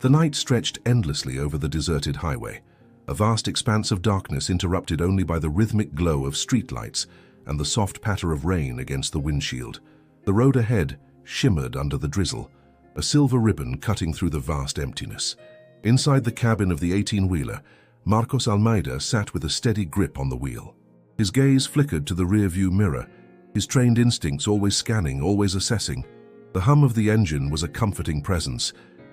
The night stretched endlessly over the deserted highway, a vast expanse of darkness interrupted only by the rhythmic glow of streetlights and the soft patter of rain against the windshield. The road ahead shimmered under the drizzle, a silver ribbon cutting through the vast emptiness. Inside the cabin of the 18-wheeler, Marcos Almeida sat with a steady grip on the wheel. His gaze flickered to the rear-view mirror, his trained instincts always scanning, always assessing. The hum of the engine was a comforting presence,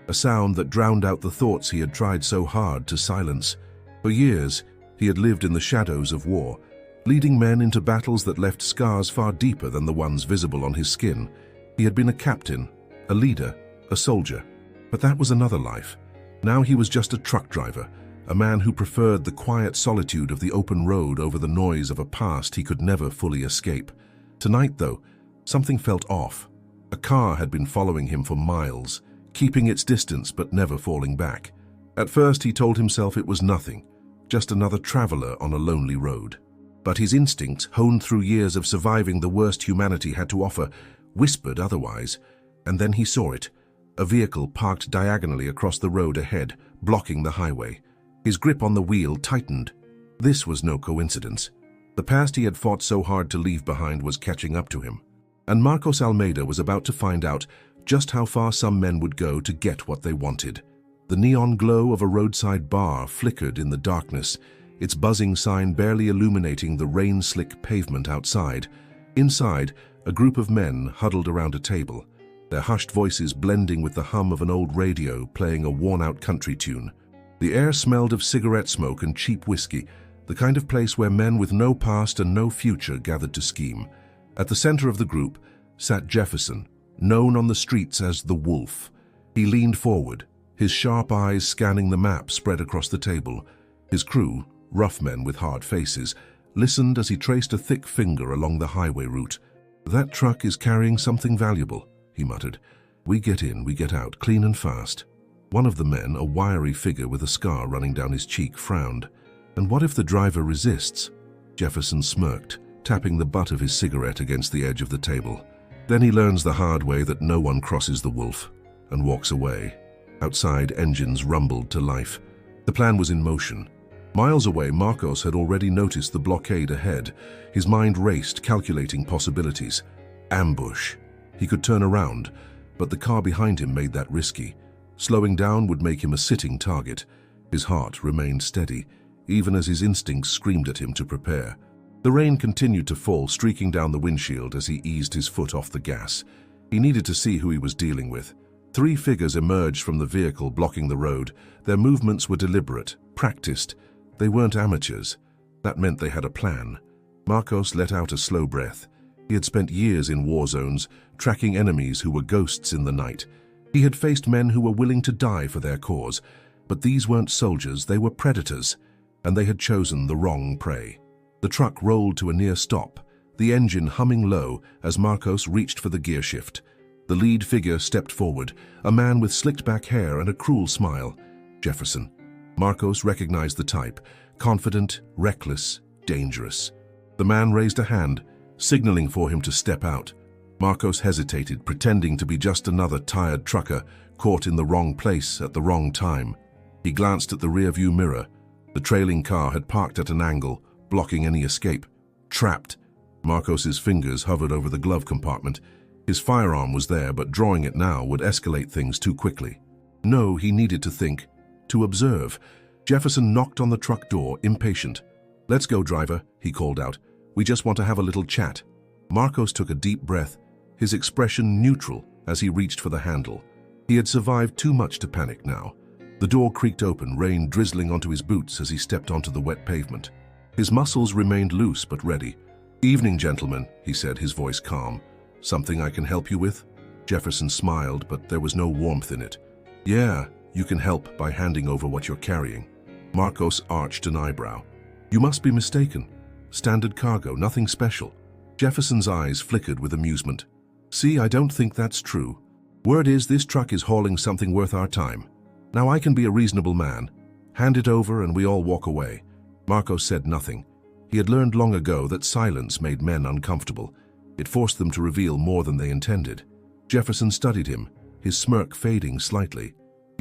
a sound that drowned out the thoughts he had tried so hard to silence. For years, he had lived in the shadows of war, leading men into battles that left scars far deeper than the ones visible on his skin. He had been a captain, a leader, a soldier. But that was another life. Now he was just a truck driver, a man who preferred the quiet solitude of the open road over the noise of a past he could never fully escape. Tonight, though, something felt off. A car had been following him for miles, keeping its distance but never falling back. At first he told himself it was nothing, just another traveler on a lonely road. But his instincts, honed through years of surviving the worst humanity had to offer, whispered otherwise. And then he saw it, a vehicle parked diagonally across the road ahead, blocking the highway. His grip on the wheel tightened. This was no coincidence. The past he had fought so hard to leave behind was catching up to him. And Marcos Almeida was about to find out just how far some men would go to get what they wanted. The neon glow of a roadside bar flickered in the darkness, its buzzing sign barely illuminating the rain-slick pavement outside. Inside, a group of men huddled around a table, their hushed voices blending with the hum of an old radio playing a worn-out country tune. The air smelled of cigarette smoke and cheap whiskey, the kind of place where men with no past and no future gathered to scheme. At the center of the group sat Jefferson, known on the streets as the Wolf. He leaned forward, his sharp eyes scanning the map spread across the table. His crew, rough men with hard faces, listened as he traced a thick finger along the highway route. "That truck is carrying something valuable," he muttered. "We get in, we get out, clean and fast." One of the men, a wiry figure with a scar running down his cheek, frowned. "And what if the driver resists?" Jefferson smirked, tapping the butt of his cigarette against the edge of the table. Then he learns the hard way that no one crosses the Wolf, and walks away. Outside, engines rumbled to life. The plan was in motion. Miles away, Marcos had already noticed the blockade ahead. His mind raced, calculating possibilities. Ambush. He could turn around, but the car behind him made that risky. Slowing down would make him a sitting target. His heart remained steady, even as his instincts screamed at him to prepare. The rain continued to fall, streaking down the windshield as he eased his foot off the gas. He needed to see who he was dealing with. 3 figures emerged from the vehicle blocking the road. Their movements were deliberate, practiced. They weren't amateurs. That meant they had a plan. Marcos let out a slow breath. He had spent years in war zones, tracking enemies who were ghosts in the night. He had faced men who were willing to die for their cause. But these weren't soldiers, they were predators, and they had chosen the wrong prey. The truck rolled to a near stop, the engine humming low as Marcos reached for the gear shift. The lead figure stepped forward, a man with slicked back hair and a cruel smile. Jefferson. Marcos recognized the type, confident, reckless, dangerous. The man raised a hand, signaling for him to step out. Marcos hesitated, pretending to be just another tired trucker caught in the wrong place at the wrong time. He glanced at the rearview mirror. The trailing car had parked at an angle, blocking any escape. Trapped. Marcos's fingers hovered over the glove compartment. His firearm was there, but drawing it now would escalate things too quickly. No, he needed to think, to observe. Jefferson knocked on the truck door, impatient. "Let's go, driver," he called out. "We just want to have a little chat." Marcos took a deep breath, his expression neutral as he reached for the handle. He had survived too much to panic now. The door creaked open, rain drizzling onto his boots as he stepped onto the wet pavement. His muscles remained loose but ready. "Evening, gentlemen," he said, his voice calm. "Something I can help you with?" Jefferson smiled, but there was no warmth in it. "Yeah, you can help by handing over what you're carrying." Marcos arched an eyebrow. "You must be mistaken. Standard cargo, nothing special." Jefferson's eyes flickered with amusement. "See, I don't think that's true. Word is this truck is hauling something worth our time. Now I can be a reasonable man. Hand it over and we all walk away." Marcos said nothing. He had learned long ago that silence made men uncomfortable. It forced them to reveal more than they intended. Jefferson studied him, his smirk fading slightly.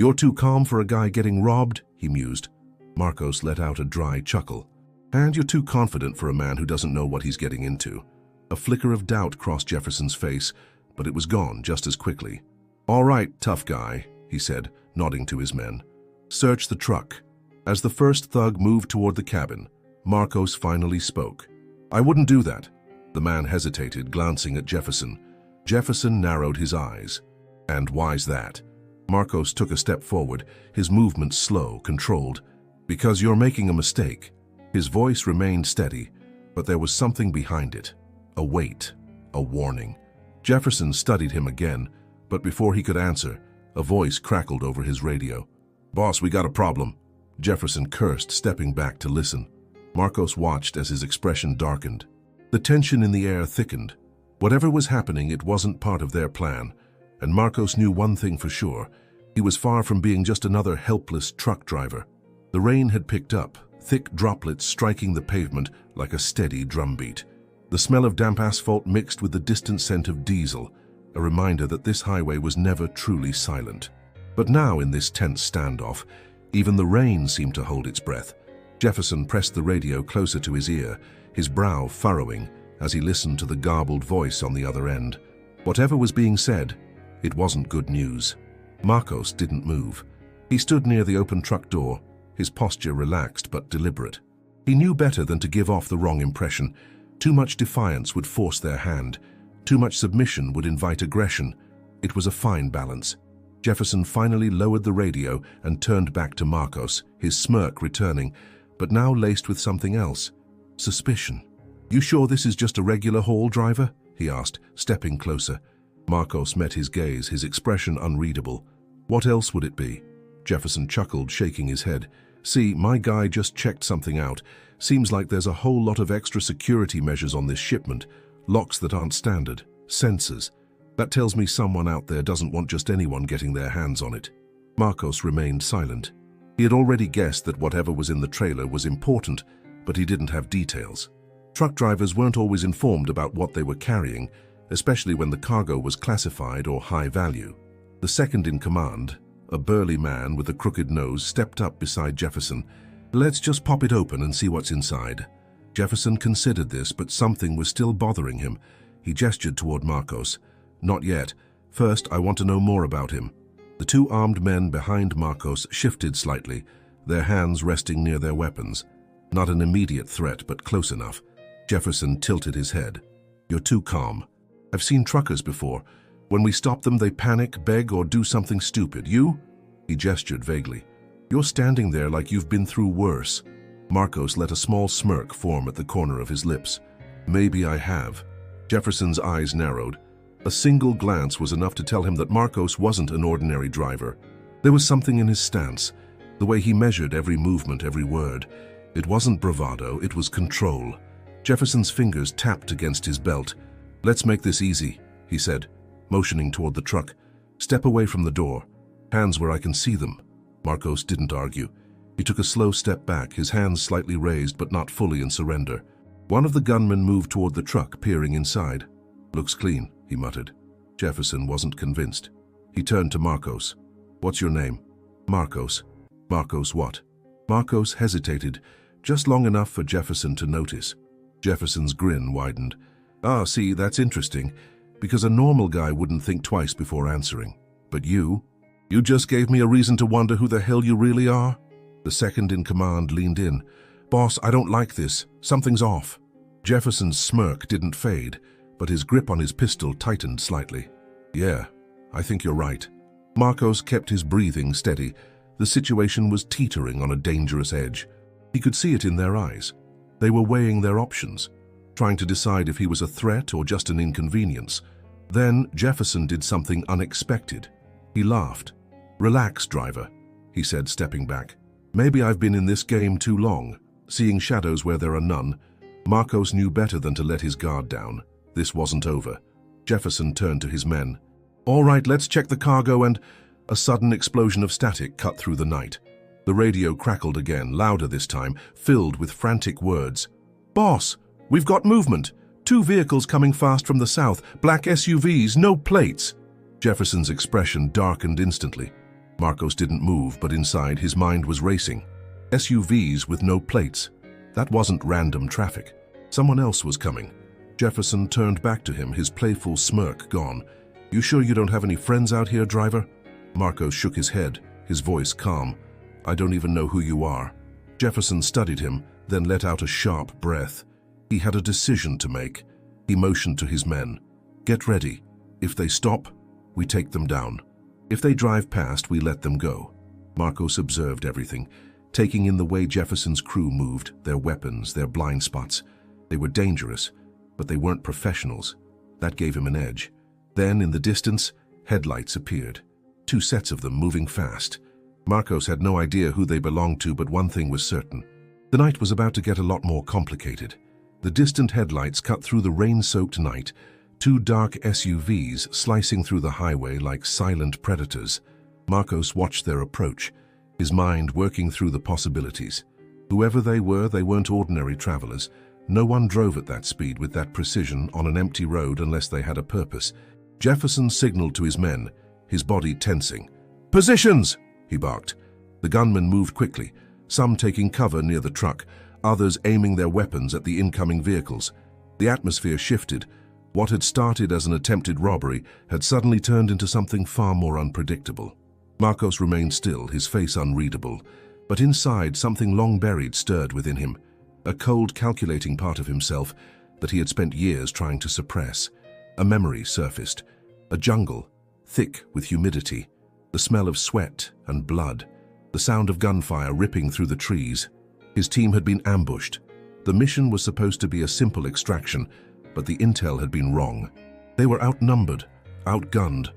You're too calm for a guy getting robbed, he mused. Marcos let out a dry chuckle. And you're too confident for a man who doesn't know what he's getting into. A flicker of doubt crossed Jefferson's face, but it was gone just as quickly. All right, tough guy, he said, nodding to his men. Search the truck. As the first thug moved toward the cabin, Marcos finally spoke. I wouldn't do that. The man hesitated, glancing at Jefferson. Jefferson narrowed his eyes. And why's that? Marcos took a step forward, his movement slow, controlled. Because you're making a mistake. His voice remained steady, but there was something behind it. A weight, a warning. Jefferson studied him again, but before he could answer, a voice crackled over his radio. Boss, we got a problem. Jefferson cursed, stepping back to listen. Marcos watched as his expression darkened. The tension in the air thickened. Whatever was happening, it wasn't part of their plan, and Marcos knew one thing for sure. He was far from being just another helpless truck driver. The rain had picked up, thick droplets striking the pavement like a steady drumbeat. The smell of damp asphalt mixed with the distant scent of diesel, a reminder that this highway was never truly silent. But now, in this tense standoff, even the rain seemed to hold its breath. Jefferson pressed the radio closer to his ear, his brow furrowing as he listened to the garbled voice on the other end. Whatever was being said, it wasn't good news. Marcos didn't move. He stood near the open truck door, his posture relaxed but deliberate. He knew better than to give off the wrong impression. Too much defiance would force their hand. Too much submission would invite aggression. It was a fine balance. Jefferson finally lowered the radio and turned back to Marcos, his smirk returning, but now laced with something else. Suspicion. You sure this is just a regular haul driver? He asked, stepping closer. Marcos met his gaze, his expression unreadable. What else would it be? Jefferson chuckled, shaking his head. See, my guy just checked something out. Seems like there's a whole lot of extra security measures on this shipment. Locks that aren't standard. Sensors. That tells me someone out there doesn't want just anyone getting their hands on it. Marcos remained silent. He had already guessed that whatever was in the trailer was important, but he didn't have details. Truck drivers weren't always informed about what they were carrying, especially when the cargo was classified or high value. The second in command, a burly man with a crooked nose, stepped up beside Jefferson. Let's just pop it open and see what's inside. Jefferson considered this, but something was still bothering him. He gestured toward Marcos. Not yet. First, I want to know more about him. The two armed men behind Marcos shifted slightly, their hands resting near their weapons. Not an immediate threat, but close enough. Jefferson tilted his head. You're too calm. I've seen truckers before. When we stop them, they panic, beg, or do something stupid. You? He gestured vaguely. You're standing there like you've been through worse. Marcos let a small smirk form at the corner of his lips. Maybe I have. Jefferson's eyes narrowed. A single glance was enough to tell him that Marcos wasn't an ordinary driver. There was something in his stance, the way he measured every movement, every word. It wasn't bravado, it was control. Jefferson's fingers tapped against his belt. Let's make this easy, he said, motioning toward the truck. Step away from the door. Hands where I can see them. Marcos didn't argue. He took a slow step back, his hands slightly raised but not fully in surrender. One of the gunmen moved toward the truck, peering inside. Looks clean, he muttered. Jefferson wasn't convinced. He turned to Marcos. What's your name? Marcos. Marcos what? Marcos hesitated, just long enough for Jefferson to notice. Jefferson's grin widened. Ah, see, that's interesting, because a normal guy wouldn't think twice before answering. But you just gave me a reason to wonder who the hell you really are? The second in command leaned in. Boss, I don't like this. Something's off. Jefferson's smirk didn't fade, but his grip on his pistol tightened slightly. Yeah, I think you're right. Marcos kept his breathing steady. The situation was teetering on a dangerous edge. He could see it in their eyes. They were weighing their options, trying to decide if he was a threat or just an inconvenience. Then Jefferson did something unexpected. He laughed. Relax, driver, he said, stepping back. Maybe I've been in this game too long, seeing shadows where there are none. Marcos knew better than to let his guard down. This wasn't over. Jefferson turned to his men. All right, let's check the cargo and... A sudden explosion of static cut through the night. The radio crackled again, louder this time, filled with frantic words. Boss, we've got movement. 2 vehicles coming fast from the south, black SUVs, no plates. Jefferson's expression darkened instantly. Marcos didn't move, but inside his mind was racing. SUVs with no plates. That wasn't random traffic. Someone else was coming. Jefferson turned back to him, his playful smirk gone. "You sure you don't have any friends out here, driver?" Marcos shook his head, his voice calm. "I don't even know who you are." Jefferson studied him, then let out a sharp breath. He had a decision to make. He motioned to his men. "Get ready. If they stop, we take them down. If they drive past, we let them go." Marcos observed everything, taking in the way Jefferson's crew moved, their weapons, their blind spots. They were dangerous, but they weren't professionals. That gave him an edge. Then, in the distance, headlights appeared. 2 sets of them moving fast. Marcos had no idea who they belonged to, but one thing was certain. The night was about to get a lot more complicated. The distant headlights cut through the rain-soaked night, 2 dark SUVs slicing through the highway like silent predators. Marcos watched their approach, his mind working through the possibilities. Whoever they weren't ordinary travelers. No one drove at that speed with that precision on an empty road unless they had a purpose. Jefferson signaled to his men, his body tensing. "Positions!" he barked. The gunmen moved quickly, some taking cover near the truck, others aiming their weapons at the incoming vehicles. The atmosphere shifted. What had started as an attempted robbery had suddenly turned into something far more unpredictable. Marcos remained still, his face unreadable, but inside something long buried stirred within him, a cold, calculating part of himself that he had spent years trying to suppress. A memory surfaced, a jungle, thick with humidity, the smell of sweat and blood, the sound of gunfire ripping through the trees. His team had been ambushed. The mission was supposed to be a simple extraction, but the intel had been wrong. They were outnumbered, outgunned.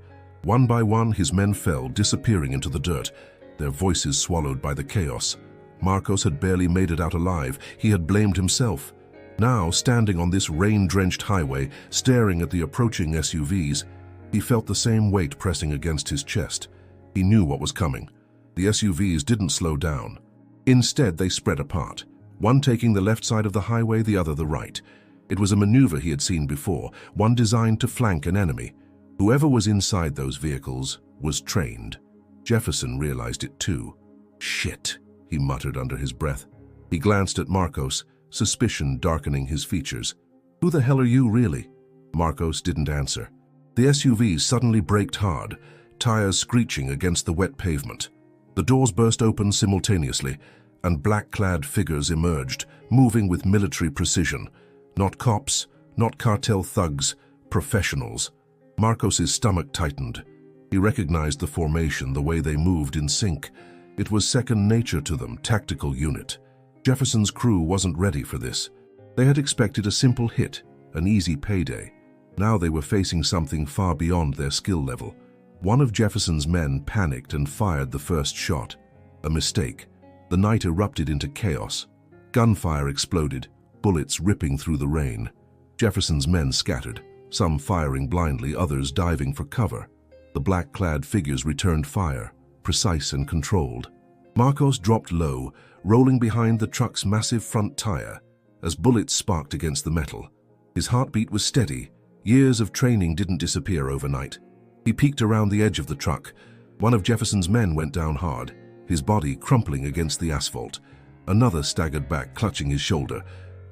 One by one, his men fell, disappearing into the dirt, their voices swallowed by the chaos. Marcos had barely made it out alive. He had blamed himself. Now, standing on this rain-drenched highway, staring at the approaching SUVs, he felt the same weight pressing against his chest. He knew what was coming. The SUVs didn't slow down. Instead, they spread apart, one taking the left side of the highway, the other the right. It was a maneuver he had seen before, one designed to flank an enemy. Whoever was inside those vehicles was trained. Jefferson realized it too. "Shit," he muttered under his breath. He glanced at Marcos, suspicion darkening his features. "Who the hell are you, really?" Marcos didn't answer. The SUVs suddenly braked hard, tires screeching against the wet pavement. The doors burst open simultaneously, and black-clad figures emerged, moving with military precision. Not cops, not cartel thugs, professionals. Marcos's stomach tightened. He recognized the formation, the way they moved in sync. It was second nature to them, tactical unit. Jefferson's crew wasn't ready for this. They had expected a simple hit, an easy payday. Now they were facing something far beyond their skill level. One of Jefferson's men panicked and fired the first shot. A mistake. The night erupted into chaos. Gunfire exploded, bullets ripping through the rain. Jefferson's men scattered, some firing blindly, others diving for cover. The black-clad figures returned fire, precise and controlled. Marcos dropped low, rolling behind the truck's massive front tire, as bullets sparked against the metal. His heartbeat was steady. Years of training didn't disappear overnight. He peeked around the edge of the truck. One of Jefferson's men went down hard, his body crumpling against the asphalt. Another staggered back, clutching his shoulder.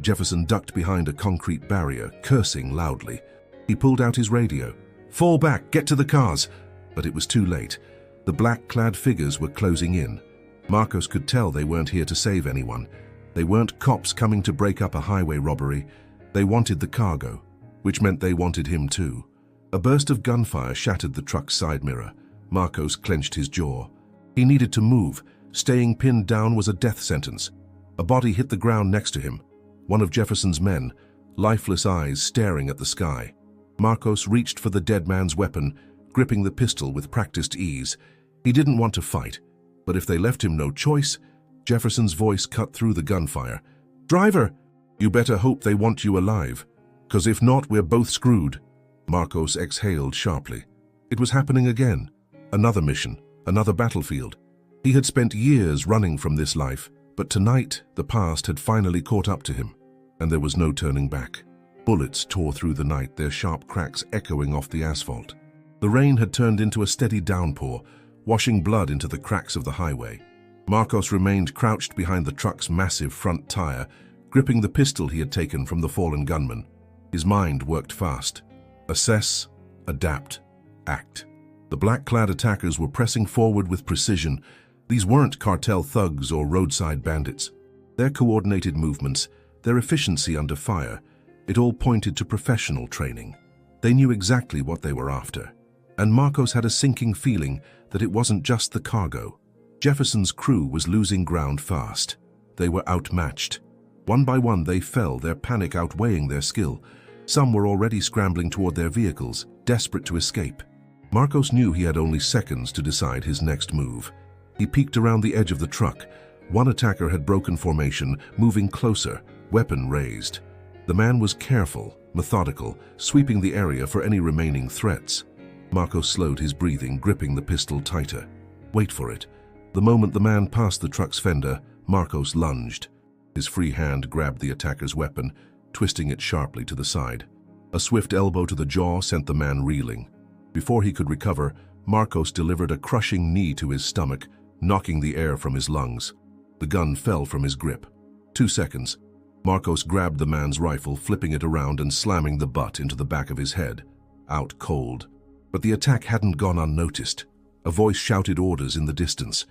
Jefferson ducked behind a concrete barrier, cursing loudly. He pulled out his radio. "Fall back, get to the cars!" But it was too late. The black-clad figures were closing in. Marcos could tell they weren't here to save anyone. They weren't cops coming to break up a highway robbery. They wanted the cargo, which meant they wanted him too. A burst of gunfire shattered the truck's side mirror. Marcos clenched his jaw. He needed to move. Staying pinned down was a death sentence. A body hit the ground next to him. One of Jefferson's men, lifeless eyes staring at the sky. Marcos reached for the dead man's weapon, gripping the pistol with practiced ease. He didn't want to fight, but if they left him no choice, Jefferson's voice cut through the gunfire. "Driver, you better hope they want you alive, 'cause if not, we're both screwed." Marcos exhaled sharply. It was happening again. Another mission, another battlefield. He had spent years running from this life, but tonight the past had finally caught up to him, and there was no turning back. Bullets tore through the night, their sharp cracks echoing off the asphalt. The rain had turned into a steady downpour, washing blood into the cracks of the highway. Marcos remained crouched behind the truck's massive front tire, gripping the pistol he had taken from the fallen gunman. His mind worked fast. Assess, adapt, act. The black-clad attackers were pressing forward with precision. These weren't cartel thugs or roadside bandits. Their coordinated movements, their efficiency under fire, it all pointed to professional training. They knew exactly what they were after. And Marcos had a sinking feeling that it wasn't just the cargo. Jefferson's crew was losing ground fast. They were outmatched. One by one they fell, their panic outweighing their skill. Some were already scrambling toward their vehicles, desperate to escape. Marcos knew he had only seconds to decide his next move. He peeked around the edge of the truck. One attacker had broken formation, moving closer, weapon raised. The man was careful, methodical, sweeping the area for any remaining threats. Marcos slowed his breathing, gripping the pistol tighter. Wait for it. The moment the man passed the truck's fender, Marcos lunged. His free hand grabbed the attacker's weapon, twisting it sharply to the side. A swift elbow to the jaw sent the man reeling. Before he could recover, Marcos delivered a crushing knee to his stomach, knocking the air from his lungs. The gun fell from his grip. 2 seconds. Marcos grabbed the man's rifle, flipping it around and slamming the butt into the back of his head. Out cold. But the attack hadn't gone unnoticed. A voice shouted orders in the distance.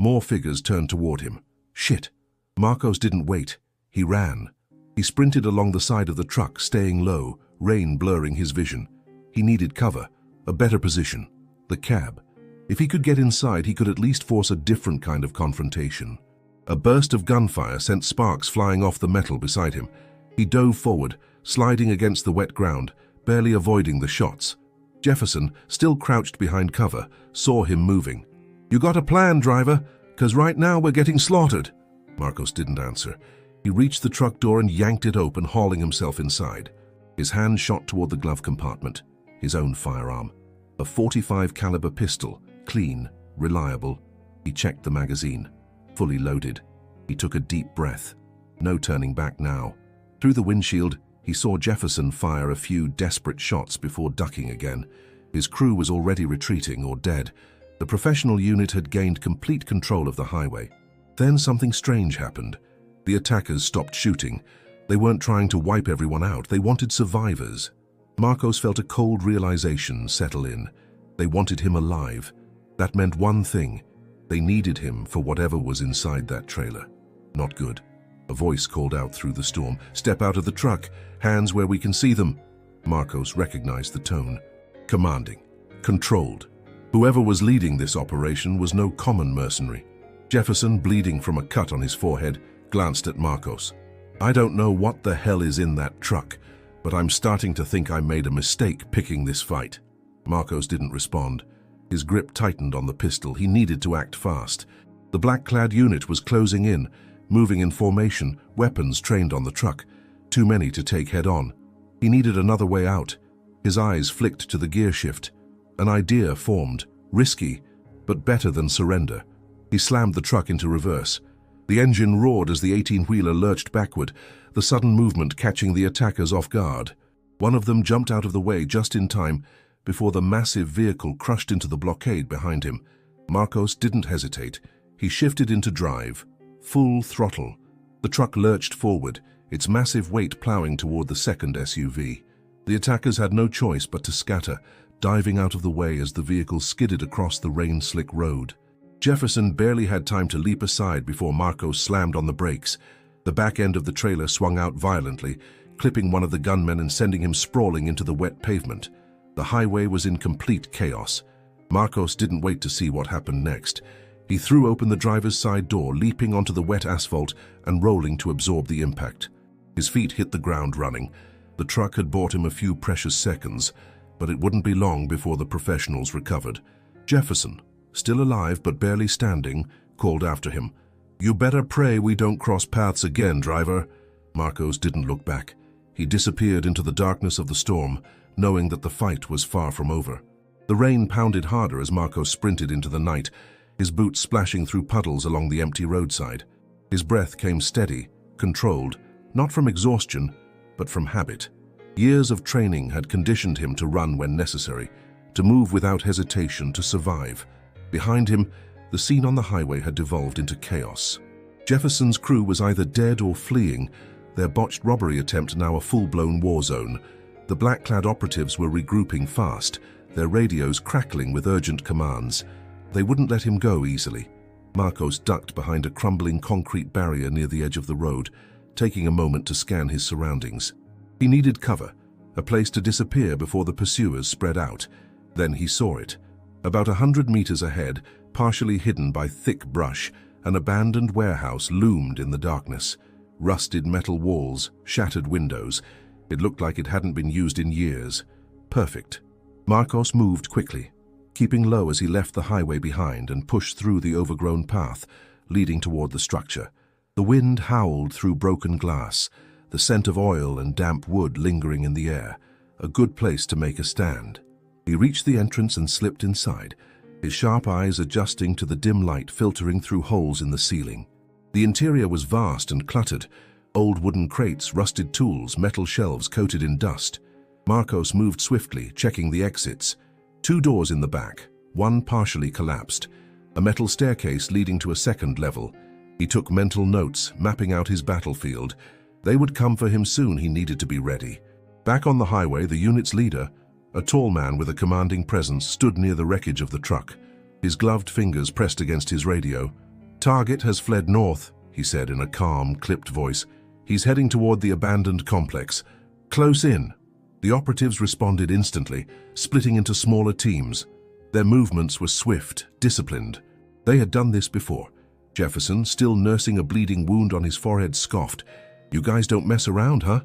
More figures turned toward him. Shit! Marcos didn't wait. He ran. He sprinted along the side of the truck, staying low, rain blurring his vision. He needed cover, a better position. The cab. If he could get inside, he could at least force a different kind of confrontation. A burst of gunfire sent sparks flying off the metal beside him. He dove forward, sliding against the wet ground, barely avoiding the shots. Jefferson, still crouched behind cover, saw him moving. "You got a plan, driver? 'Cause right now we're getting slaughtered." Marcos didn't answer. He reached the truck door and yanked it open, hauling himself inside. His hand shot toward the glove compartment. His own firearm. A .45 caliber pistol, clean, reliable. He checked the magazine. Fully loaded. He took a deep breath. No turning back now. Through the windshield, he saw Jefferson fire a few desperate shots before ducking again. His crew was already retreating or dead. The professional unit had gained complete control of the highway. Then something strange happened. The attackers stopped shooting. They weren't trying to wipe everyone out. They wanted survivors. Marcos felt a cold realization settle in. They wanted him alive. That meant one thing. They needed him for whatever was inside that trailer. Not good. A voice called out through the storm. "Step out of the truck. Hands where we can see them." Marcos recognized the tone. Commanding. Controlled. Whoever was leading this operation was no common mercenary. Jefferson, bleeding from a cut on his forehead, glanced at Marcos. "I don't know what the hell is in that truck, but I'm starting to think I made a mistake picking this fight." Marcos didn't respond. His grip tightened on the pistol. He needed to act fast. The black-clad unit was closing in, moving in formation, weapons trained on the truck. Too many to take head-on. He needed another way out. His eyes flicked to the gear shift. An idea formed. Risky, but better than surrender. He slammed the truck into reverse. The engine roared as the 18-wheeler lurched backward, the sudden movement catching the attackers off guard. One of them jumped out of the way just in time before the massive vehicle crushed into the blockade behind him. Marcos didn't hesitate. He shifted into drive. Full throttle. The truck lurched forward, its massive weight plowing toward the second SUV. The attackers had no choice but to scatter, diving out of the way as the vehicle skidded across the rain-slick road. Jefferson barely had time to leap aside before Marcos slammed on the brakes. The back end of the trailer swung out violently, clipping one of the gunmen and sending him sprawling into the wet pavement. The highway was in complete chaos. Marcos didn't wait to see what happened next. He threw open the driver's side door, leaping onto the wet asphalt and rolling to absorb the impact. His feet hit the ground running. The truck had bought him a few precious seconds, but it wouldn't be long before the professionals recovered. Jefferson, still alive but barely standing, called after him. "You better pray we don't cross paths again, driver." Marcos didn't look back. He disappeared into the darkness of the storm, knowing that the fight was far from over. The rain pounded harder as Marcos sprinted into the night, his boots splashing through puddles along the empty roadside. His breath came steady, controlled, not from exhaustion, but from habit. Years of training had conditioned him to run when necessary, to move without hesitation, to survive. Behind him, the scene on the highway had devolved into chaos. Jefferson's crew was either dead or fleeing, their botched robbery attempt now a full-blown war zone. The black-clad operatives were regrouping fast, their radios crackling with urgent commands. They wouldn't let him go easily. Marcos ducked behind a crumbling concrete barrier near the edge of the road, taking a moment to scan his surroundings. He needed cover, a place to disappear before the pursuers spread out. Then he saw it. About 100 meters ahead, partially hidden by thick brush, an abandoned warehouse loomed in the darkness. Rusted metal walls, shattered windows. It looked like it hadn't been used in years. Perfect. Marcos moved quickly, keeping low as he left the highway behind and pushed through the overgrown path, leading toward the structure. The wind howled through broken glass, the scent of oil and damp wood lingering in the air. A good place to make a stand. He reached the entrance and slipped inside, his sharp eyes adjusting to the dim light filtering through holes in the ceiling. The interior was vast and cluttered. Old wooden crates, rusted tools, metal shelves coated in dust. Marcos moved swiftly, checking the exits. 2 doors in the back, one partially collapsed. A metal staircase leading to a second level. He took mental notes, mapping out his battlefield. They would come for him soon, he needed to be ready. Back on the highway, the unit's leader, a tall man with a commanding presence, stood near the wreckage of the truck. His gloved fingers pressed against his radio. "Target has fled north," he said in a calm, clipped voice. "He's heading toward the abandoned complex. Close in." The operatives responded instantly, splitting into smaller teams. Their movements were swift, disciplined. They had done this before. Jefferson, still nursing a bleeding wound on his forehead, scoffed. "You guys don't mess around, huh?"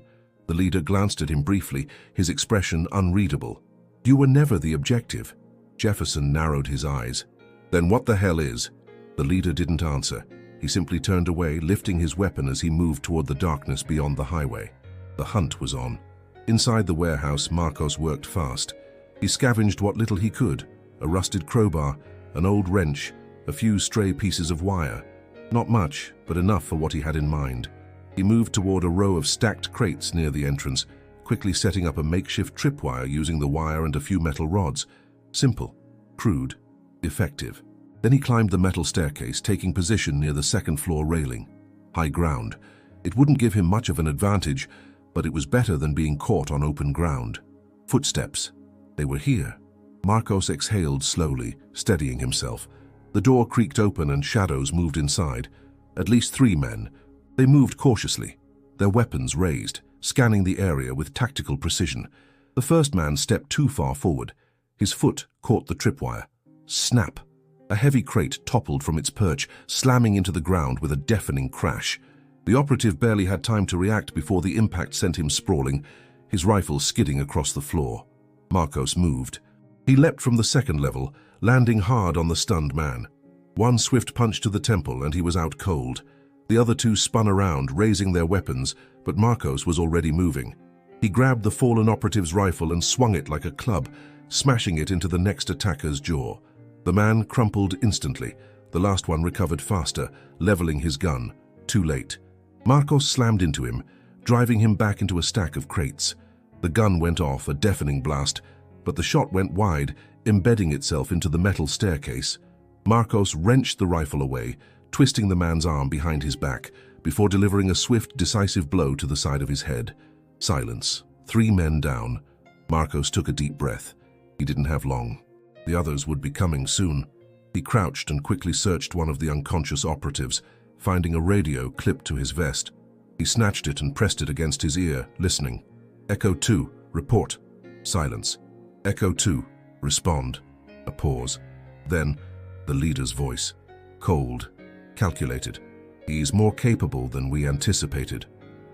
The leader glanced at him briefly, his expression unreadable. "You were never the objective." Jefferson narrowed his eyes. "Then what the hell is?" The leader didn't answer. He simply turned away, lifting his weapon as he moved toward the darkness beyond the highway. The hunt was on. Inside the warehouse, Marcos worked fast. He scavenged what little he could: a rusted crowbar, an old wrench, a few stray pieces of wire. Not much, but enough for what he had in mind. He moved toward a row of stacked crates near the entrance, quickly setting up a makeshift tripwire using the wire and a few metal rods. Simple, crude, effective. Then he climbed the metal staircase, taking position near the second-floor railing. High ground. It wouldn't give him much of an advantage, but it was better than being caught on open ground. Footsteps. They were here. Marcos exhaled slowly, steadying himself. The door creaked open and shadows moved inside. At least 3 men. They moved cautiously, their weapons raised, scanning the area with tactical precision. The first man stepped too far forward. His foot caught the tripwire. Snap! A heavy crate toppled from its perch, slamming into the ground with a deafening crash. The operative barely had time to react before the impact sent him sprawling, his rifle skidding across the floor. Marcos moved. He leapt from the second level, landing hard on the stunned man. One swift punch to the temple and he was out cold. The other 2 spun around, raising their weapons, but Marcos was already moving. He grabbed the fallen operative's rifle and swung it like a club, smashing it into the next attacker's jaw. The man crumpled instantly. The last one recovered faster, leveling his gun. Too late. Marcos slammed into him, driving him back into a stack of crates. The gun went off, a deafening blast, but the shot went wide, embedding itself into the metal staircase. Marcos wrenched the rifle away, twisting the man's arm behind his back, before delivering a swift, decisive blow to the side of his head. Silence. 3 men down. Marcos took a deep breath. He didn't have long. The others would be coming soon. He crouched and quickly searched one of the unconscious operatives, finding a radio clipped to his vest. He snatched it and pressed it against his ear, listening. "Echo 2, report." Silence. "Echo 2, respond." A pause. Then, the leader's voice. Cold, calculated. "He's more capable than we anticipated."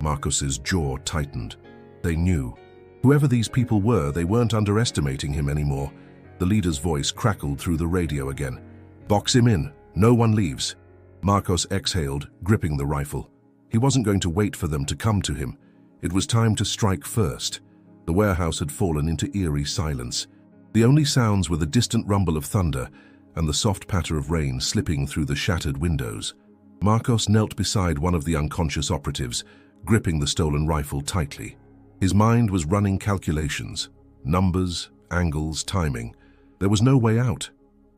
Marcos's jaw tightened. They knew. Whoever these people were, they weren't underestimating him anymore. The leader's voice crackled through the radio again. "Box him in. No one leaves." Marcos exhaled, gripping the rifle. He wasn't going to wait for them to come to him. It was time to strike first. The warehouse had fallen into eerie silence. The only sounds were the distant rumble of thunder and the soft patter of rain slipping through the shattered windows. Marcos knelt beside one of the unconscious operatives, gripping the stolen rifle tightly. His mind was running calculations. Numbers, angles, timing. There was no way out.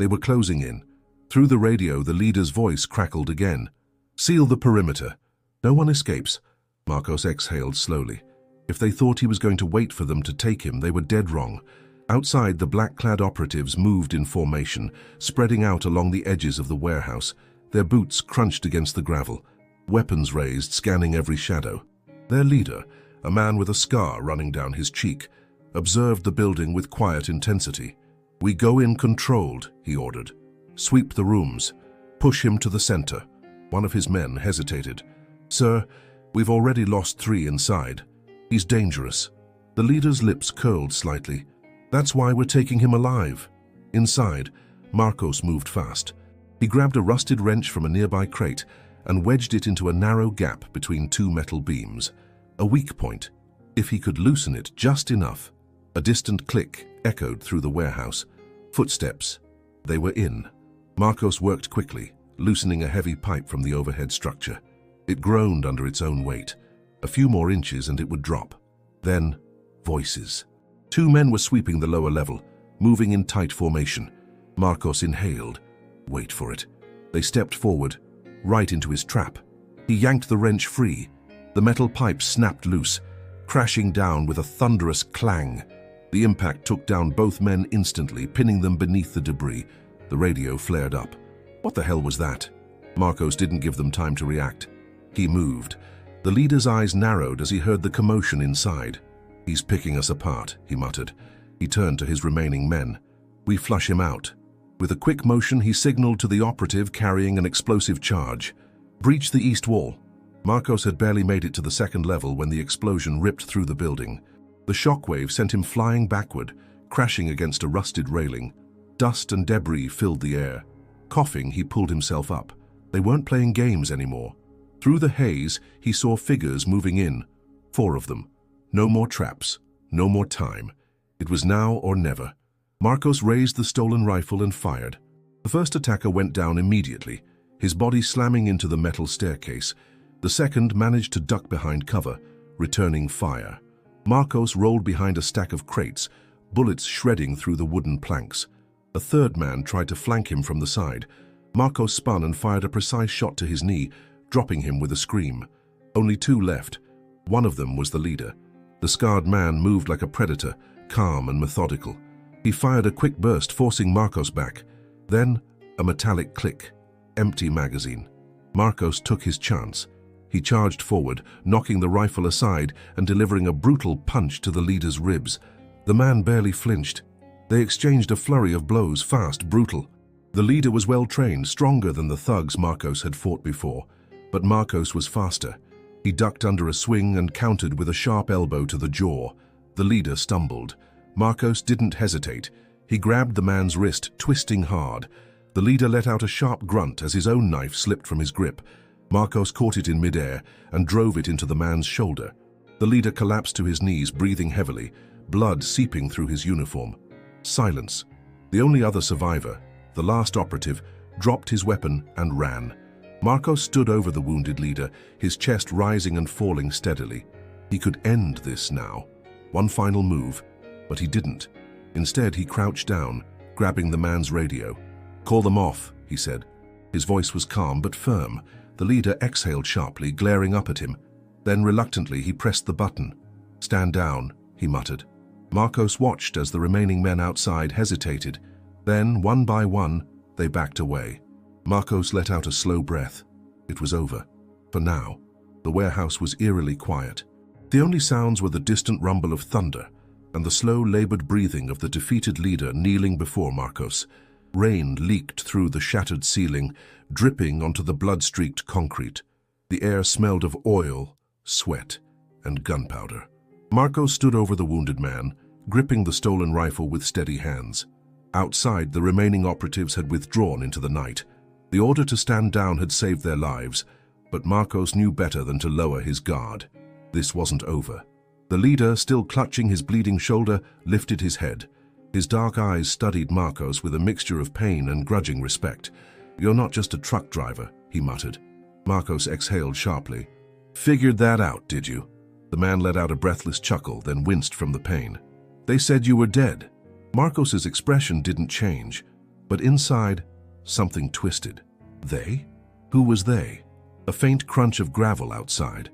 They were closing in. Through the radio, the leader's voice crackled again. "Seal the perimeter. No one escapes." Marcos exhaled slowly. If they thought he was going to wait for them to take him, they were dead wrong. Outside, the black-clad operatives moved in formation, spreading out along the edges of the warehouse. Their boots crunched against the gravel, weapons raised, scanning every shadow. Their leader, a man with a scar running down his cheek, observed the building with quiet intensity. "We go in controlled," he ordered. "Sweep the rooms. Push him to the center." One of his men hesitated. "Sir, we've already lost 3 inside. He's dangerous." The leader's lips curled slightly. "That's why we're taking him alive." Inside, Marcos moved fast. He grabbed a rusted wrench from a nearby crate and wedged it into a narrow gap between 2 metal beams. A weak point, if he could loosen it just enough. A distant click echoed through the warehouse. Footsteps. They were in. Marcos worked quickly, loosening a heavy pipe from the overhead structure. It groaned under its own weight. A few more inches and it would drop. Then, voices. 2 men were sweeping the lower level, moving in tight formation. Marcos inhaled. Wait for it. They stepped forward, right into his trap. He yanked the wrench free. The metal pipe snapped loose, crashing down with a thunderous clang. The impact took down both men instantly, pinning them beneath the debris. The radio flared up. What the hell was that? Marcos didn't give them time to react. He moved. The leader's eyes narrowed as he heard the commotion inside. "He's picking us apart," he muttered. He turned to his remaining men. "We flush him out." With a quick motion, he signaled to the operative carrying an explosive charge. "Breach the east wall." Marcos had barely made it to the 2nd level when the explosion ripped through the building. The shockwave sent him flying backward, crashing against a rusted railing. Dust and debris filled the air. Coughing, he pulled himself up. They weren't playing games anymore. Through the haze, he saw figures moving in. 4 of them. No more traps. No more time. It was now or never. Marcos raised the stolen rifle and fired. The first attacker went down immediately, his body slamming into the metal staircase. The second managed to duck behind cover, returning fire. Marcos rolled behind a stack of crates, bullets shredding through the wooden planks. A third man tried to flank him from the side. Marcos spun and fired a precise shot to his knee, dropping him with a scream. Only 2 left. One of them was the leader. The scarred man moved like a predator, calm and methodical. He fired a quick burst, forcing Marcos back. Then, a metallic click. Empty magazine. Marcos took his chance. He charged forward, knocking the rifle aside and delivering a brutal punch to the leader's ribs. The man barely flinched. They exchanged a flurry of blows, fast, brutal. The leader was well-trained, stronger than the thugs Marcos had fought before. But Marcos was faster. He ducked under a swing and countered with a sharp elbow to the jaw. The leader stumbled. Marcos didn't hesitate. He grabbed the man's wrist, twisting hard. The leader let out a sharp grunt as his own knife slipped from his grip. Marcos caught it in midair and drove it into the man's shoulder. The leader collapsed to his knees, breathing heavily, blood seeping through his uniform. Silence. The only other survivor, the last operative, dropped his weapon and ran. Marcos stood over the wounded leader, his chest rising and falling steadily. He could end this now. One final move, but he didn't. Instead, he crouched down, grabbing the man's radio. "Call them off," he said. His voice was calm but firm. The leader exhaled sharply, glaring up at him. Then reluctantly he pressed the button. "Stand down," he muttered. Marcos watched as the remaining men outside hesitated. Then, one by one, they backed away. Marcos let out a slow breath. It was over. For now. The warehouse was eerily quiet. The only sounds were the distant rumble of thunder and the slow, labored breathing of the defeated leader kneeling before Marcos. Rain leaked through the shattered ceiling, dripping onto the blood-streaked concrete. The air smelled of oil, sweat, and gunpowder. Marcos stood over the wounded man, gripping the stolen rifle with steady hands. Outside, the remaining operatives had withdrawn into the night. The order to stand down had saved their lives, but Marcos knew better than to lower his guard. This wasn't over. The leader, still clutching his bleeding shoulder, lifted his head. His dark eyes studied Marcos with a mixture of pain and grudging respect. "You're not just a truck driver," he muttered. Marcos exhaled sharply. "Figured that out, did you?" The man let out a breathless chuckle, then winced from the pain. "They said you were dead." Marcos's expression didn't change, But inside, something twisted. They? Who was they? A faint crunch of gravel outside.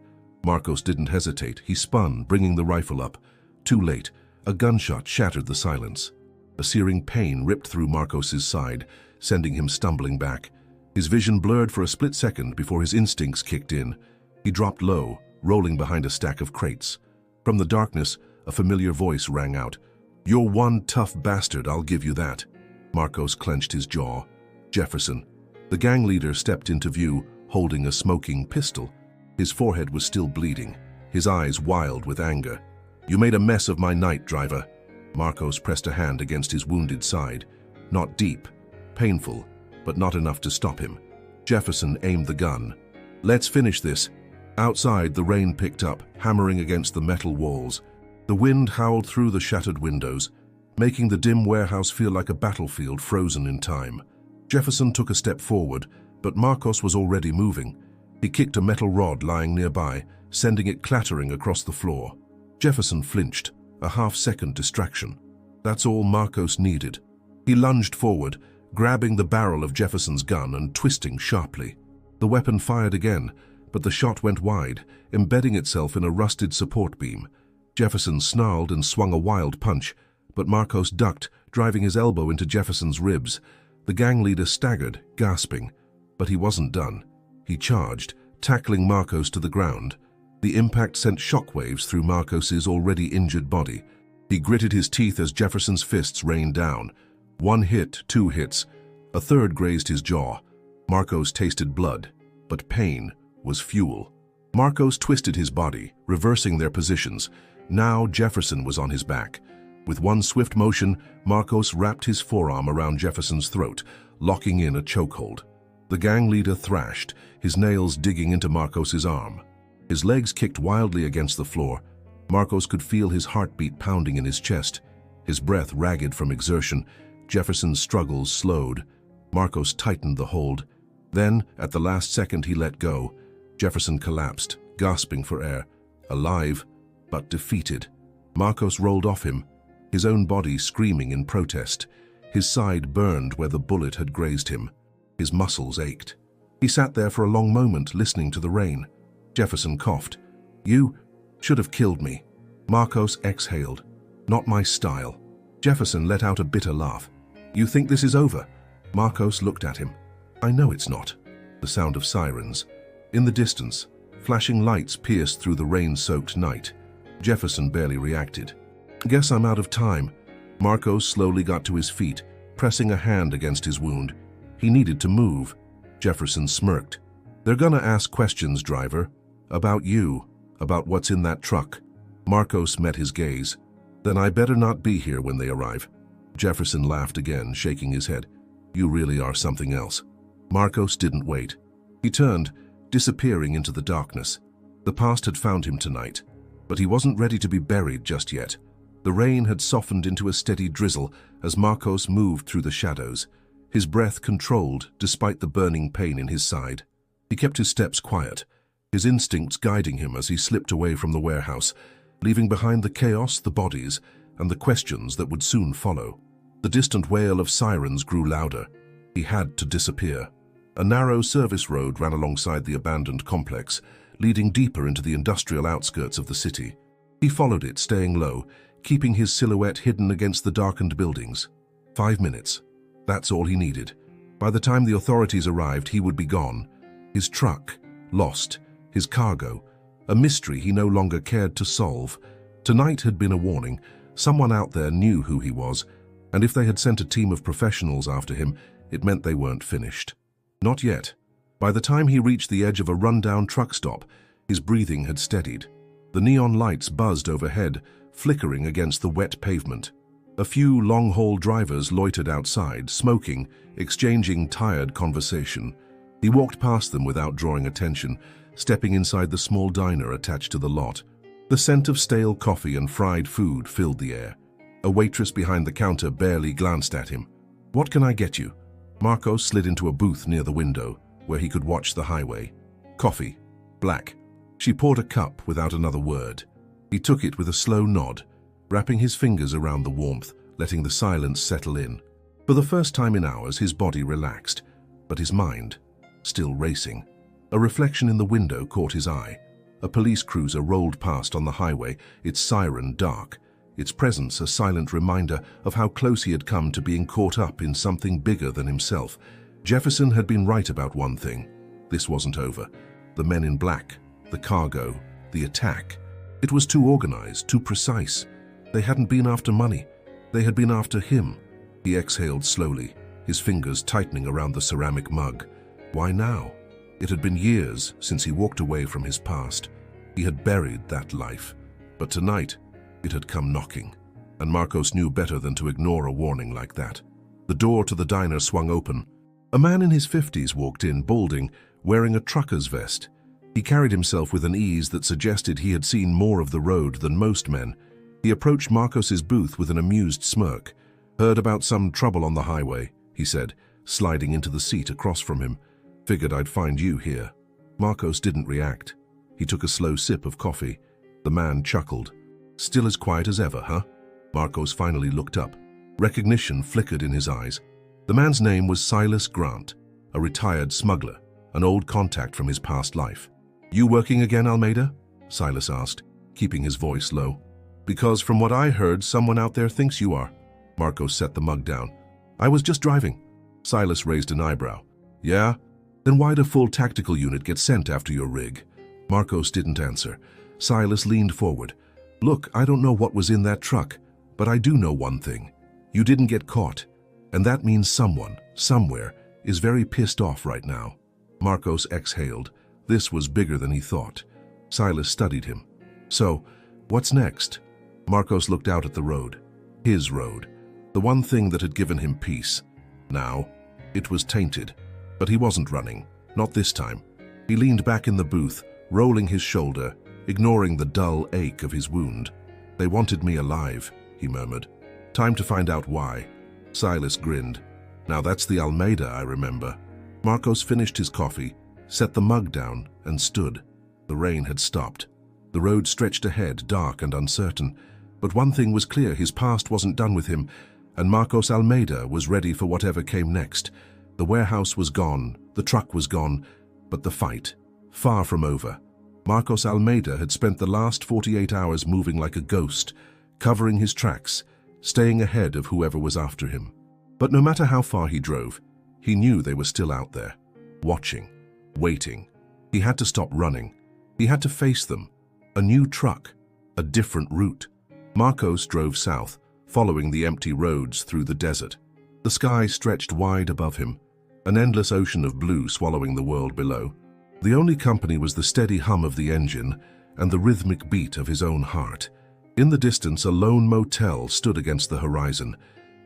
Marcos didn't hesitate. He spun, bringing the rifle up. Too late. A gunshot shattered the silence. A searing pain ripped through Marcos's side, sending him stumbling back. His vision blurred for a split second before his instincts kicked in. He dropped low, rolling behind a stack of crates. From the darkness, a familiar voice rang out. "You're one tough bastard, I'll give you that." Marcos clenched his jaw. Jefferson. The gang leader stepped into view, holding a smoking pistol. His forehead was still bleeding, his eyes wild with anger. "You made a mess of my night, driver." Marcos pressed a hand against his wounded side. Not deep, painful, but not enough to stop him. Jefferson aimed the gun. "Let's finish this." Outside, the rain picked up, hammering against the metal walls. The wind howled through the shattered windows, making the dim warehouse feel like a battlefield frozen in time. Jefferson took a step forward, but Marcos was already moving. He kicked a metal rod lying nearby, sending it clattering across the floor. Jefferson flinched, a half-second distraction. That's all Marcos needed. He lunged forward, grabbing the barrel of Jefferson's gun and twisting sharply. The weapon fired again, but the shot went wide, embedding itself in a rusted support beam. Jefferson snarled and swung a wild punch, but Marcos ducked, driving his elbow into Jefferson's ribs. The gang leader staggered, gasping. But he wasn't done. He charged, tackling Marcos to the ground. The impact sent shockwaves through Marcos's already injured body. He gritted his teeth as Jefferson's fists rained down. One hit, two hits. A third grazed his jaw. Marcos tasted blood, but pain was fuel. Marcos twisted his body, reversing their positions. Now Jefferson was on his back. With one swift motion, Marcos wrapped his forearm around Jefferson's throat, locking in a chokehold. The gang leader thrashed, his nails digging into Marcos's arm. His legs kicked wildly against the floor. Marcos could feel his heartbeat pounding in his chest, his breath ragged from exertion. Jefferson's struggles slowed. Marcos tightened the hold. Then, at the last second, he let go. Jefferson collapsed, gasping for air, alive, but defeated. Marcos rolled off him, his own body screaming in protest. His side burned where the bullet had grazed him. His muscles ached. He sat there for a long moment, listening to the rain. Jefferson coughed. "You should have killed me." Marcos exhaled. "Not my style." Jefferson let out a bitter laugh. "You think this is over?" Marcos looked at him. "I know it's not." The sound of sirens. In the distance, flashing lights pierced through the rain-soaked night. Jefferson barely reacted. "Guess I'm out of time." Marcos slowly got to his feet, pressing a hand against his wound. He needed to move. Jefferson smirked. "They're gonna ask questions, driver. About you, about what's in that truck." Marcos met his gaze. "Then I better not be here when they arrive." Jefferson laughed again, shaking his head. "You really are something else." Marcos didn't wait. He turned, disappearing into the darkness. The past had found him tonight, but he wasn't ready to be buried just yet. The rain had softened into a steady drizzle as Marcos moved through the shadows, his breath controlled despite the burning pain in his side. He kept his steps quiet, his instincts guiding him as he slipped away from the warehouse, leaving behind the chaos, the bodies, and the questions that would soon follow. The distant wail of sirens grew louder. He had to disappear. A narrow service road ran alongside the abandoned complex, leading deeper into the industrial outskirts of the city. He followed it, staying low, keeping his silhouette hidden against the darkened buildings. 5 minutes. That's all he needed. By the time the authorities arrived, he would be gone. His truck, lost. His cargo, a mystery he no longer cared to solve. Tonight had been a warning. Someone out there knew who he was, and if they had sent a team of professionals after him, it meant they weren't finished. Not yet. By the time he reached the edge of a rundown truck stop, his breathing had steadied. The neon lights buzzed overhead, flickering against the wet pavement. A few long-haul drivers loitered outside, smoking, exchanging tired conversation. He walked past them without drawing attention, stepping inside the small diner attached to the lot. The scent of stale coffee and fried food filled the air. A waitress behind the counter barely glanced at him. "What can I get you?" Marcos slid into a booth near the window, where he could watch the highway. "Coffee. Black." She poured a cup without another word. He took it with a slow nod, wrapping his fingers around the warmth, letting the silence settle in. For the first time in hours, his body relaxed, but his mind, still racing. A reflection in the window caught his eye. A police cruiser rolled past on the highway, its siren dark, its presence a silent reminder of how close he had come to being caught up in something bigger than himself. Jefferson had been right about one thing. This wasn't over. The men in black, the cargo, the attack. It was too organized, too precise. They hadn't been after money. They had been after him. He exhaled slowly, his fingers tightening around the ceramic mug. Why now? It had been years since he walked away from his past. He had buried that life. But tonight, it had come knocking, and Marcos knew better than to ignore a warning like that. The door to the diner swung open. A man in his 50s walked in, balding, wearing a trucker's vest. He carried himself with an ease that suggested he had seen more of the road than most men. He approached Marcos's booth with an amused smirk. "Heard about some trouble on the highway," he said, sliding into the seat across from him. "Figured I'd find you here." Marcos didn't react. He took a slow sip of coffee. The man chuckled. "Still as quiet as ever, huh?" Marcos finally looked up. Recognition flickered in his eyes. The man's name was Silas Grant, a retired smuggler, an old contact from his past life. "You working again, Almeida?" Silas asked, keeping his voice low. "Because from what I heard, someone out there thinks you are." Marcos set the mug down. "I was just driving." Silas raised an eyebrow. "Yeah? Then why'd a full tactical unit get sent after your rig?" Marcos didn't answer. Silas leaned forward. "Look, I don't know what was in that truck, but I do know one thing. You didn't get caught, and that means someone, somewhere, is very pissed off right now." Marcos exhaled. This was bigger than he thought. Silas studied him. "So, what's next?" Marcos looked out at the road. His road. The one thing that had given him peace. Now, it was tainted. But he wasn't running. Not this time. He leaned back in the booth, rolling his shoulder, ignoring the dull ache of his wound. "They wanted me alive," he murmured. "Time to find out why." Silas grinned. "Now that's the Almeida I remember." Marcos finished his coffee, set the mug down, and stood. The rain had stopped. The road stretched ahead, dark and uncertain. But one thing was clear, his past wasn't done with him, and Marcos Almeida was ready for whatever came next. The warehouse was gone, the truck was gone, but the fight, far from over. Marcos Almeida had spent the last 48 hours moving like a ghost, covering his tracks, staying ahead of whoever was after him. But no matter how far he drove, he knew they were still out there, watching, waiting. He had to stop running. He had to face them. A new truck, a different route. Marcos drove south, following the empty roads through the desert. The sky stretched wide above him, an endless ocean of blue swallowing the world below. The only company was the steady hum of the engine and the rhythmic beat of his own heart. In the distance, a lone motel stood against the horizon.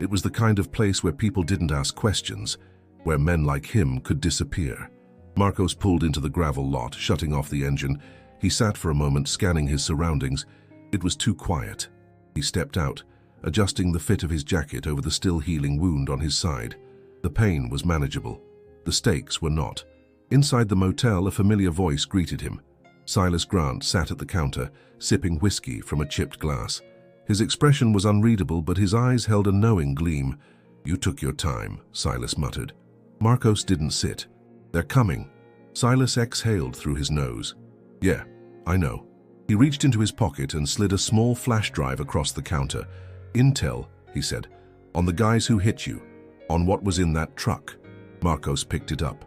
It was the kind of place where people didn't ask questions, where men like him could disappear. Marcos pulled into the gravel lot, shutting off the engine. He sat for a moment, scanning his surroundings. It was too quiet. He stepped out, adjusting the fit of his jacket over the still healing wound on his side. The pain was manageable. The stakes were not. Inside the motel, a familiar voice greeted him. Silas Grant sat at the counter, sipping whiskey from a chipped glass. His expression was unreadable, but his eyes held a knowing gleam. "You took your time," Silas muttered. Marcos didn't sit. "They're coming." Silas exhaled through his nose. "Yeah, I know." He reached into his pocket and slid a small flash drive across the counter. "Intel," he said, "on the guys who hit you, on what was in that truck." Marcos picked it up.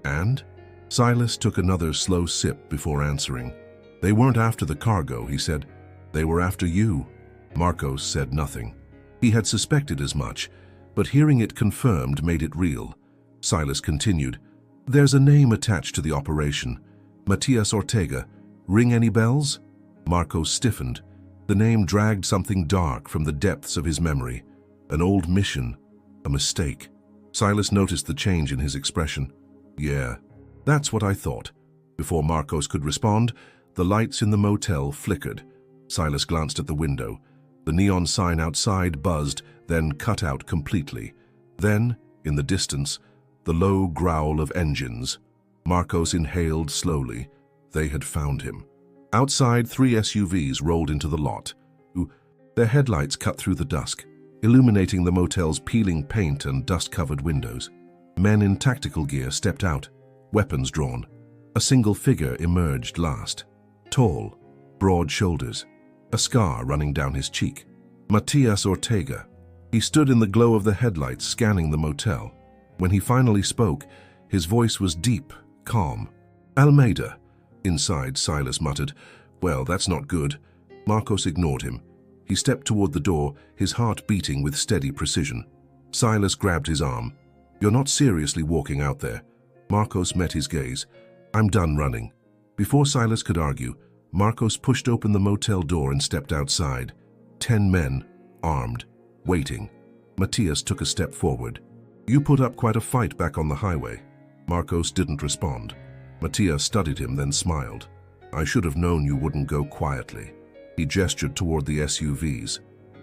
"And?" Silas took another slow sip before answering. "They weren't after the cargo," he said. "They were after you." Marcos said nothing. He had suspected as much, but hearing it confirmed made it real. Silas continued. "There's a name attached to the operation. Matias Ortega. Ring any bells?" Marcos stiffened. The name dragged something dark from the depths of his memory. An old mission. A mistake. Silas noticed the change in his expression. "Yeah, that's what I thought." Before Marcos could respond, the lights in the motel flickered. Silas glanced at the window. The neon sign outside buzzed, then cut out completely. Then, in the distance, the low growl of engines. Marcos inhaled slowly. They had found him. Outside, 3 SUVs rolled into the lot. Their headlights cut through the dusk. illuminating the motel's peeling paint and dust-covered windows. Men in tactical gear stepped out, weapons drawn. A single figure emerged last. Tall, broad shoulders, a scar running down his cheek. Matias Ortega. He stood in the glow of the headlights, scanning the motel. When he finally spoke, his voice was deep, calm. "Almeida." Inside, Silas muttered, "Well, that's not good." Marcos ignored him. He stepped toward the door, his heart beating with steady precision. Silas grabbed his arm. "You're not seriously walking out there." Marcos met his gaze. "I'm done running." Before Silas could argue, Marcos pushed open the motel door and stepped outside. 10 men, armed, waiting. Matias took a step forward. "You put up quite a fight back on the highway." Marcos didn't respond. Matias studied him, then smiled. "I should have known you wouldn't go quietly." He gestured toward the SUVs.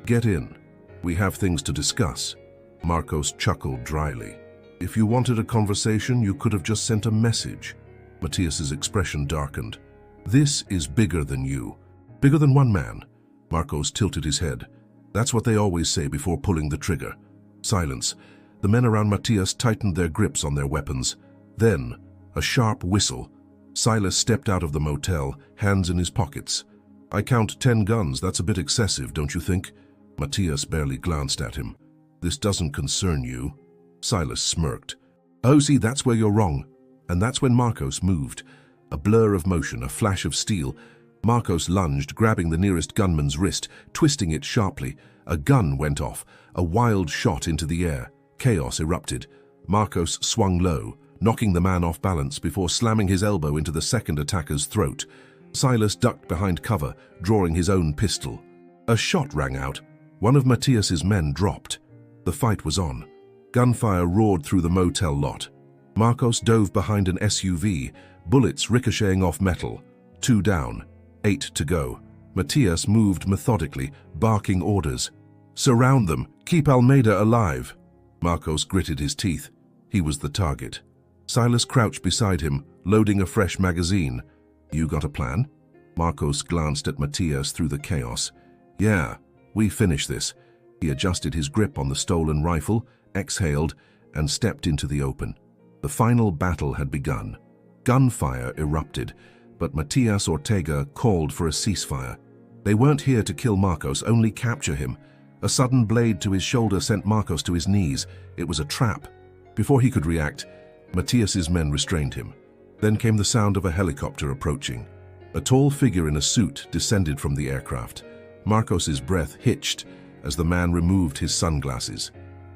"Get in. We have things to discuss." Marcos chuckled dryly. "If you wanted a conversation, you could have just sent a message." Matias's expression darkened. "This is bigger than you. Bigger than one man." Marcos tilted his head. "That's what they always say before pulling the trigger." Silence. The men around Matias tightened their grips on their weapons. Then, a sharp whistle. Silas stepped out of the motel, hands in his pockets. "I count 10 guns. That's a bit excessive, don't you think?" Matias barely glanced at him. "This doesn't concern you." Silas smirked. "Oh, see, that's where you're wrong." And that's when Marcos moved. A blur of motion, a flash of steel. Marcos lunged, grabbing the nearest gunman's wrist, twisting it sharply. A gun went off, a wild shot into the air. Chaos erupted. Marcos swung low, knocking the man off balance before slamming his elbow into the second attacker's throat. Silas ducked behind cover, drawing his own pistol. A shot rang out. One of Matias's men dropped. The fight was on. Gunfire roared through the motel lot. Marcos dove behind an SUV, bullets ricocheting off metal. 2 down, 8 to go. Matias moved methodically, barking orders. "Surround them! Keep Almeida alive!" Marcos gritted his teeth. He was the target. Silas crouched beside him, loading a fresh magazine. "You got a plan?" Marcos glanced at Matias through the chaos. "Yeah, we finish this." He adjusted his grip on the stolen rifle, exhaled, and stepped into the open. The final battle had begun. Gunfire erupted, but Matias Ortega called for a ceasefire. They weren't here to kill Marcos, only capture him. A sudden blade to his shoulder sent Marcos to his knees. It was a trap. Before he could react, Matias's men restrained him. Then came the sound of a helicopter approaching. A tall figure in a suit descended from the aircraft. Marcos's breath hitched as the man removed his sunglasses.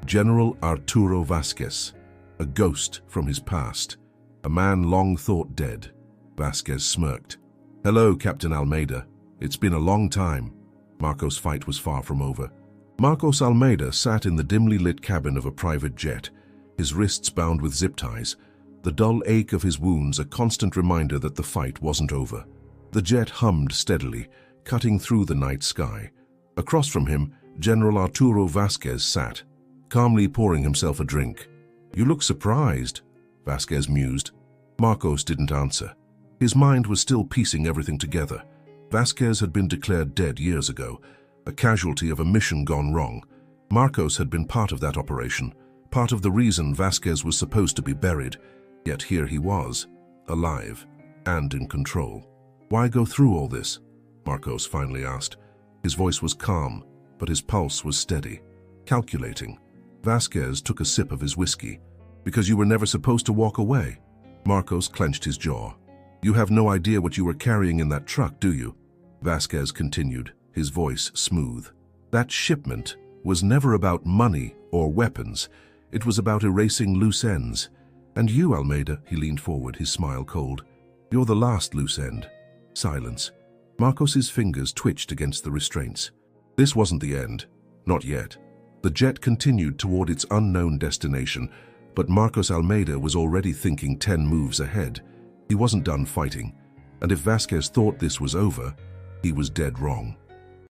General Arturo Vasquez, a ghost from his past, a man long thought dead. Vasquez smirked. "Hello, Captain Almeida. It's been a long time." Marcos' fight was far from over. Marcos Almeida sat in the dimly lit cabin of a private jet, his wrists bound with zip ties, the dull ache of his wounds a constant reminder that the fight wasn't over. The jet hummed steadily, cutting through the night sky. Across from him, General Arturo Vasquez sat, calmly pouring himself a drink. "You look surprised," Vasquez mused. Marcos didn't answer. His mind was still piecing everything together. Vasquez had been declared dead years ago, a casualty of a mission gone wrong. Marcos had been part of that operation, part of the reason Vasquez was supposed to be buried. Yet here he was, alive and in control. "Why go through all this?" Marcos finally asked. His voice was calm, but his pulse was steady, calculating. Vasquez took a sip of his whiskey. "Because you were never supposed to walk away." Marcos clenched his jaw. "You have no idea what you were carrying in that truck, do you?" Vasquez continued, his voice smooth. "That shipment was never about money or weapons. It was about erasing loose ends. And you, Almeida," he leaned forward, his smile cold. "You're the last loose end." Silence. Marcos's fingers twitched against the restraints. This wasn't the end. Not yet. The jet continued toward its unknown destination, but Marcos Almeida was already thinking 10 moves ahead. He wasn't done fighting, and if Vasquez thought this was over, he was dead wrong.